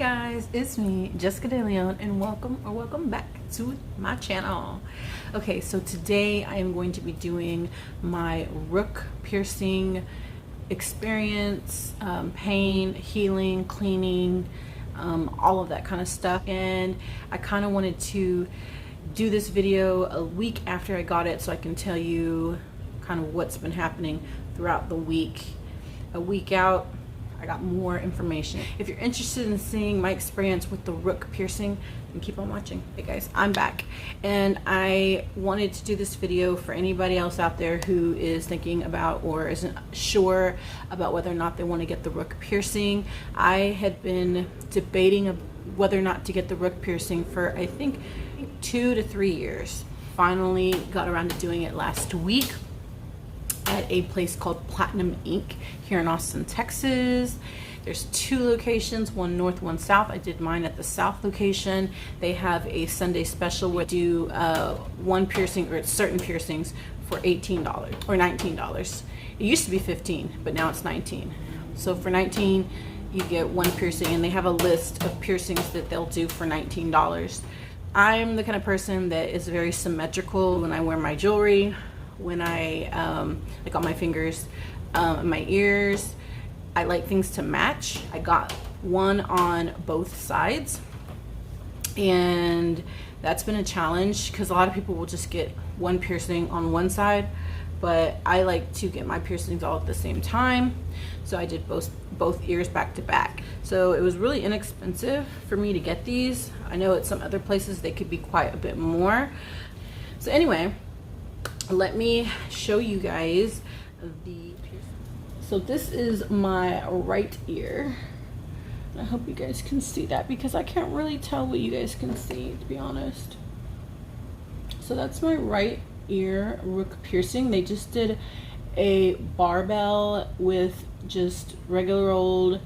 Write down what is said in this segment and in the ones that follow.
guys, it's me, Jessica De Leon, and welcome back to my channel. Okay, so today I am going to be doing my rook piercing experience, pain, healing, cleaning, all of that kind of stuff. And I kind of wanted to do this video a week after I got it so I can tell you kind of what's been happening throughout the week. A week out, I got more information. If you're interested in seeing my experience with the rook piercing, then keep on watching. Hey guys, I'm back, and I wanted to do this video for anybody else out there who is thinking about or isn't sure about whether or not they want to get the rook piercing. I had been debating whether or not to get the rook piercing for I think 2 to 3 years. Finally got around to doing it last week at a place called Platinum Ink here in Austin, Texas. There's 2 locations, one north, one south. I did mine at the south location. They have a Sunday special where they do one piercing or certain piercings for $18 or $19. It used to be $15, but now it's $19. So for $19, you get one piercing, and they have a list of piercings that they'll do for $19. I'm the kind of person that is very symmetrical when I wear my jewelry. When I like on my fingers and my ears, I like things to match. I got one on both sides, and that's been a challenge because a lot of people will just get one piercing on one side, but I like to get my piercings all at the same time, so I did both ears back to back. So it was really inexpensive for me to get these. I know at some other places they could be quite a bit more. So anyway, let me show you guys the piercing. So this is my right ear. I hope you guys can see that because I can't really tell what you guys can see, to be honest. So that's my right ear rook piercing. They just did a barbell with just regular old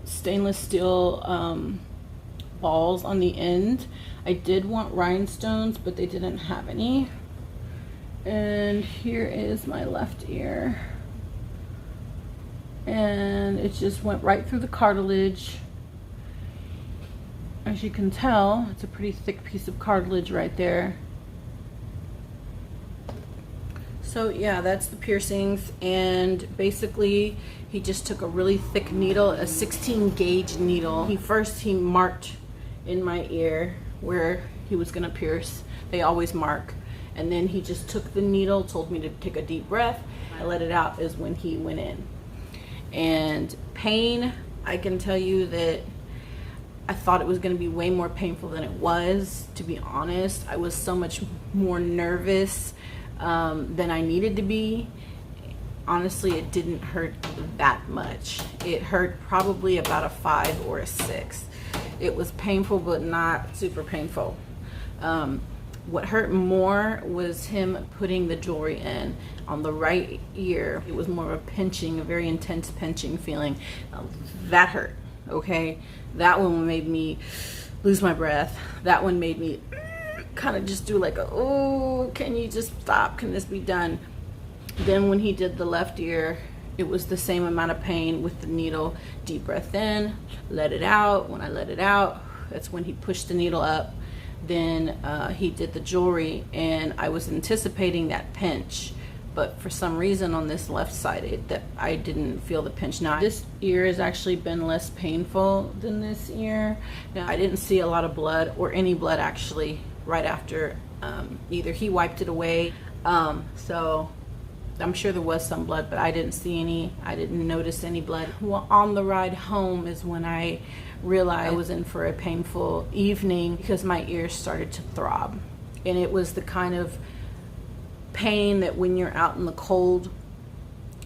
stainless steel balls on the end. I did want rhinestones, but they didn't have any. And here is my left ear, and it just went right through the cartilage. As you can tell, it's a pretty thick piece of cartilage right there. So yeah, that's the piercings, and basically he just took a really thick needle, a 16 gauge needle. He marked in my ear where he was gonna pierce. They always mark. And then he just took the needle, told me to take a deep breath. I let it out is when he went in. And pain, I can tell you that I thought it was going to be way more painful than it was. To be honest, I was so much more nervous than I needed to be. Honestly, it didn't hurt that much. It hurt probably about a 5 or a 6. It was painful, but not super painful. What hurt more was him putting the jewelry in. On the right ear, it was more of a pinching, a very intense pinching feeling. That hurt, okay? That one made me lose my breath. That one made me kind of just do like a, oh, can you just stop? Can this be done? Then when he did the left ear, it was the same amount of pain with the needle. Deep breath in, let it out. When I let it out, that's when he pushed the needle up. Then he did the jewelry, and I was anticipating that pinch, but for some reason on this left side I didn't feel the pinch. Now this ear has actually been less painful than this ear. Now I didn't see a lot of blood or any blood actually right after either he wiped it away, so I'm sure there was some blood, but I didn't see any. I didn't notice any blood. Well, on the ride home is when I realized I was in for a painful evening because my ears started to throb. And it was the kind of pain that when you're out in the cold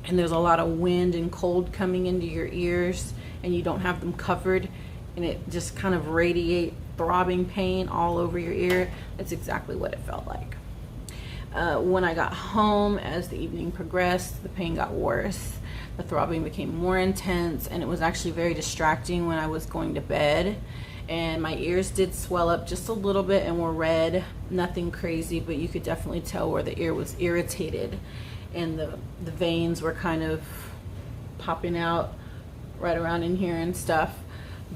and there's a lot of wind and cold coming into your ears and you don't have them covered, and it just kind of radiate throbbing pain all over your ear. That's exactly what it felt like. When I got home, as the evening progressed, the pain got worse. The throbbing became more intense, and it was actually very distracting when I was going to bed. And my ears did swell up just a little bit and were red. Nothing crazy, but you could definitely tell where the ear was irritated, and the veins were kind of popping out right around in here and stuff.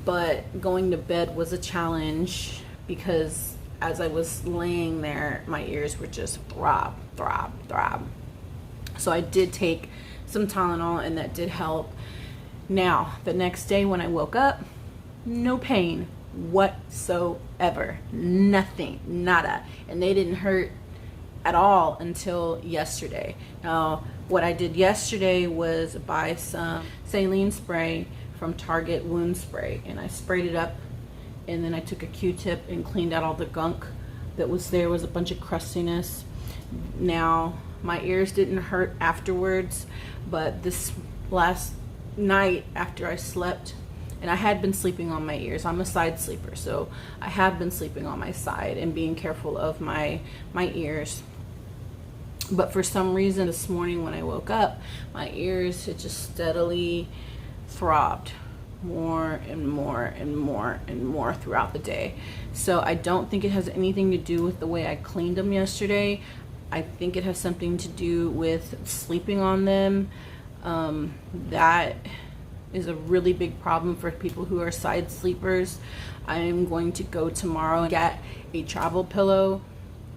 but going to bed was a challenge because as I was laying there, my ears were just throb, throb, throb. So I did take some Tylenol, and that did help. Now, the next day when I woke up, no pain whatsoever. Nothing, nada. And they didn't hurt at all until yesterday. Now, what I did yesterday was buy some saline spray from Target wound spray, and I sprayed it up, and then I took a Q-tip and cleaned out all the gunk that was there. Was a bunch of crustiness. Now, my ears didn't hurt afterwards, but this last night after I slept, and I had been sleeping on my ears. I'm a side sleeper, so I have been sleeping on my side and being careful of my ears. But for some reason this morning when I woke up, my ears had just steadily throbbed more and more and more and more throughout the day. So I don't think it has anything to do with the way I cleaned them yesterday. I think it has something to do with sleeping on them. That is a really big problem for people who are side sleepers. I am going to go tomorrow and get a travel pillow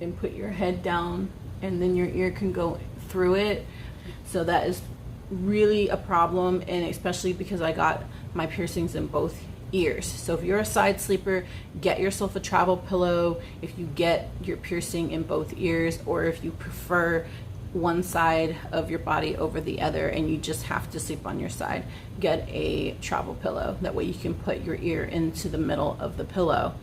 and put your head down, and then your ear can go through it. So that is really a problem, and especially because I got my piercings in both ears. So if you're a side sleeper, get yourself a travel pillow if you get your piercing in both ears, or if you prefer one side of your body over the other and you just have to sleep on your side, get a travel pillow. That way you can put your ear into the middle of the pillow.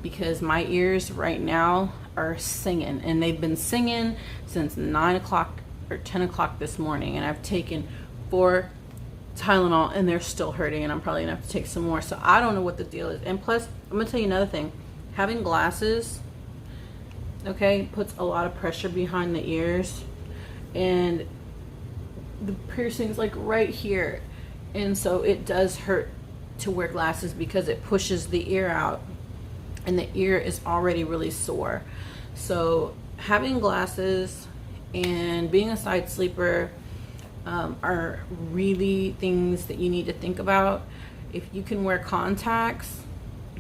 Because my ears right now are singing, and they've been singing since 9 o'clock or 10 o'clock this morning, and I've taken 4 Tylenol and they're still hurting, and I'm probably gonna have to take some more. So I don't know what the deal is. And plus, I'm gonna tell you another thing. Having glasses, okay, puts a lot of pressure behind the ears, and the piercing's like right here, and so it does hurt to wear glasses because it pushes the ear out, and the ear is already really sore. So having glasses and being a side sleeper are really things that you need to think about. If you can wear contacts,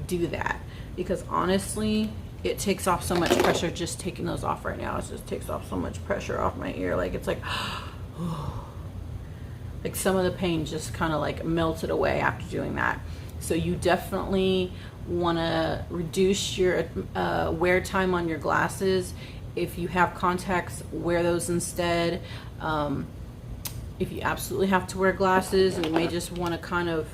do that, because honestly, it takes off so much pressure. Just taking those off right now, it just takes off so much pressure off my ear. Like, it's like like some of the pain just kind of like melted away after doing that. So you definitely want to reduce your wear time on your glasses. If you have contacts, wear those instead. If you absolutely have to wear glasses, and you may just want to kind of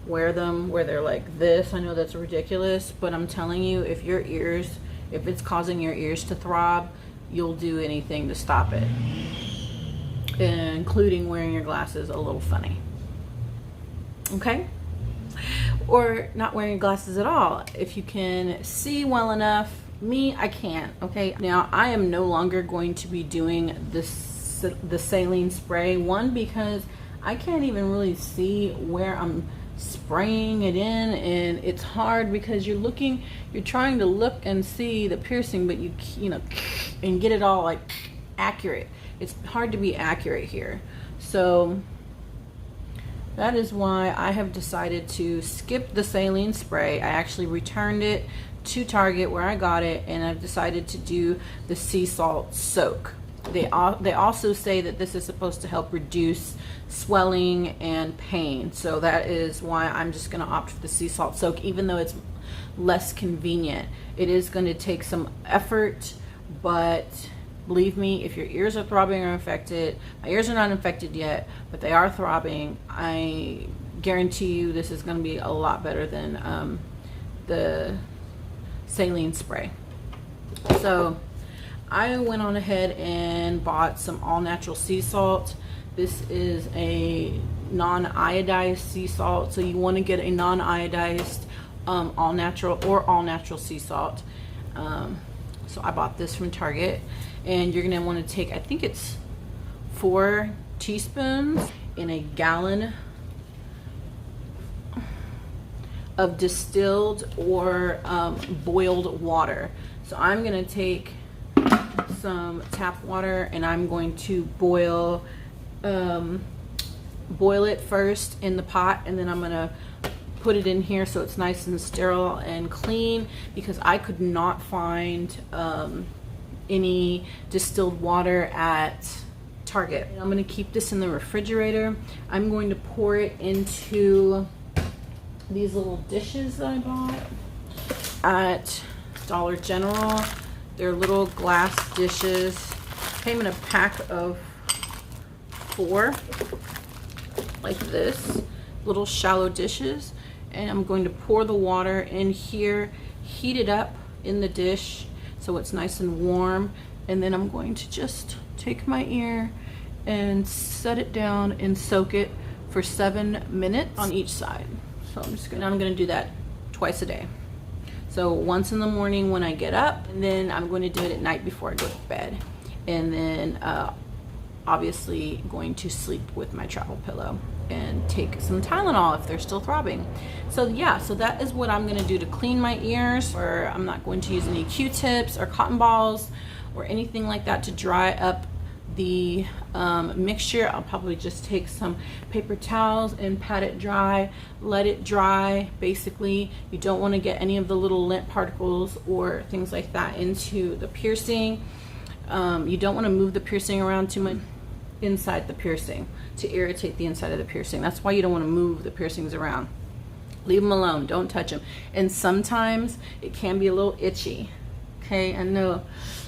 wear them where they're like this. I know that's ridiculous, but I'm telling you, if it's causing your ears to throb, you'll do anything to stop it, including wearing your glasses a little funny. Okay? Or not wearing glasses at all. If you can see well enough. Me, I can't. Okay? Now, I am no longer going to be doing the saline spray. One, because I can't even really see where I'm spraying it in, and it's hard because you're trying to look and see the piercing, but you know, and get it all like accurate. It's hard to be accurate here. So that is why I have decided to skip the saline spray. I actually returned it to Target where I got it, and I've decided to do the sea salt soak. They also say that this is supposed to help reduce swelling and pain. So that is why I'm just going to opt for the sea salt soak, even though it's less convenient. It is going to take some effort, but believe me, if your ears are throbbing or infected, my ears are not infected yet, but they are throbbing, I guarantee you this is going to be a lot better than the saline spray. So I went on ahead and bought some all-natural sea salt. This is a non-iodized sea salt, so you want to get a non-iodized all-natural sea salt. So I bought this from Target, and you're going to want to take, I think it's 4 teaspoons in a gallon of distilled or boiled water. So I'm going to take some tap water, and I'm going to boil boil it first in the pot, and then I'm gonna put it in here so it's nice and sterile and clean, because I could not find any distilled water at Target. I'm going to keep this in the refrigerator. I'm going to pour it into these little dishes that I bought at Dollar General. They're little glass dishes. Came in a pack of 4, like this, little shallow dishes. And I'm going to pour the water in here, heat it up in the dish so it's nice and warm, and then I'm going to just take my ear and set it down and soak it for 7 minutes on each side. So I'm gonna do that twice a day. So once in the morning when I get up, and then I'm going to do it at night before I go to bed, and then obviously going to sleep with my travel pillow and take some Tylenol if they're still throbbing. So yeah, so that is what I'm gonna do to clean my ears. Or I'm not going to use any Q-tips or cotton balls or anything like that to dry up the mixture. I'll probably just take some paper towels and pat it dry, let it dry. Basically, you don't want to get any of the little lint particles or things like that into the piercing. You don't want to move the piercing around too much inside the piercing to irritate the inside of the piercing. That's why you don't want to move the piercings around. Leave them alone, don't touch them. And sometimes it can be a little itchy, okay? I know.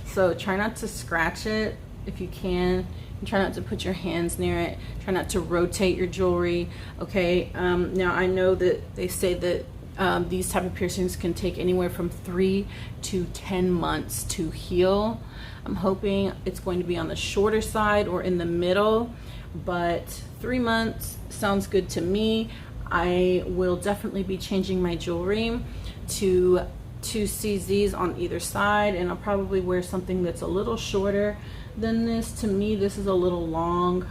So try not to scratch it if you can, and try not to put your hands near it. Try not to rotate your jewelry, okay? Now I know that they say that these type of piercings can take anywhere from 3 to 10 months to heal. I'm hoping it's going to be on the shorter side or in the middle, but 3 months sounds good to me. I will definitely be changing my jewelry to 2 CZs on either side, and I'll probably wear something that's a little shorter than this. To me, this is a little long.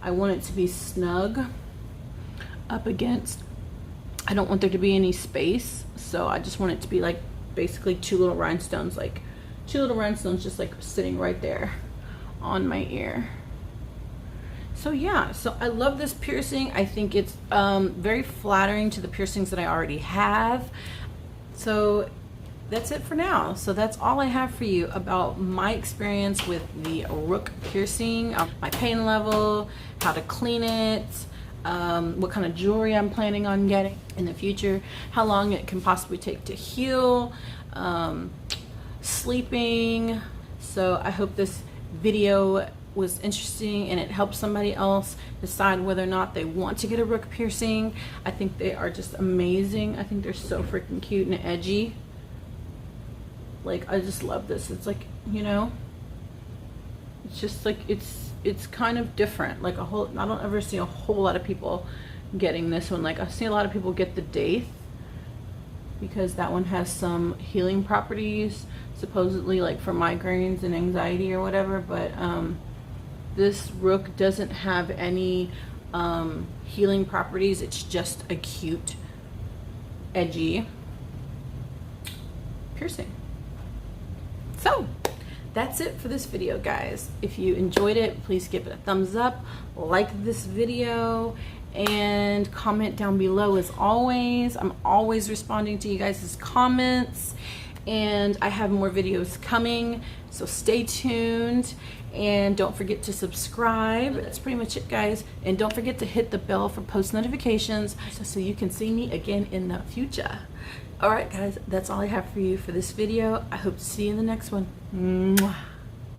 I want it to be snug up against. I don't want there to be any space, so I just want it to be like basically 2 little rhinestones, like 2 little rhinestones just like sitting right there on my ear. So yeah, so I love this piercing. I think it's very flattering to the piercings that I already have. So that's it for now. So that's all I have for you about my experience with the Rook piercing, my pain level, how to clean it, what kind of jewelry I'm planning on getting in the future, how long it can possibly take to heal, sleeping. So I hope this video was interesting and it helped somebody else decide whether or not they want to get a Rook piercing. I think they are just amazing. I think they're so freaking cute and edgy. Like, I just love this. It's like, you know, it's just like, it's kind of different. Like I don't ever see a whole lot of people getting this one. Like I see a lot of people get the Daith because that one has some healing properties, supposedly, like for migraines and anxiety or whatever, but this Rook doesn't have any healing properties. It's just a cute, edgy piercing. So that's it for this video, guys. If you enjoyed it, please give it a thumbs up, like this video, and comment down below. As always, I'm always responding to you guys' comments, and I have more videos coming, so stay tuned. And don't forget to subscribe. That's pretty much it, guys. And don't forget to hit the bell for post notifications so you can see me again in the future. All right, guys, that's all I have for you for this video. I hope to see you in the next one. Mwah.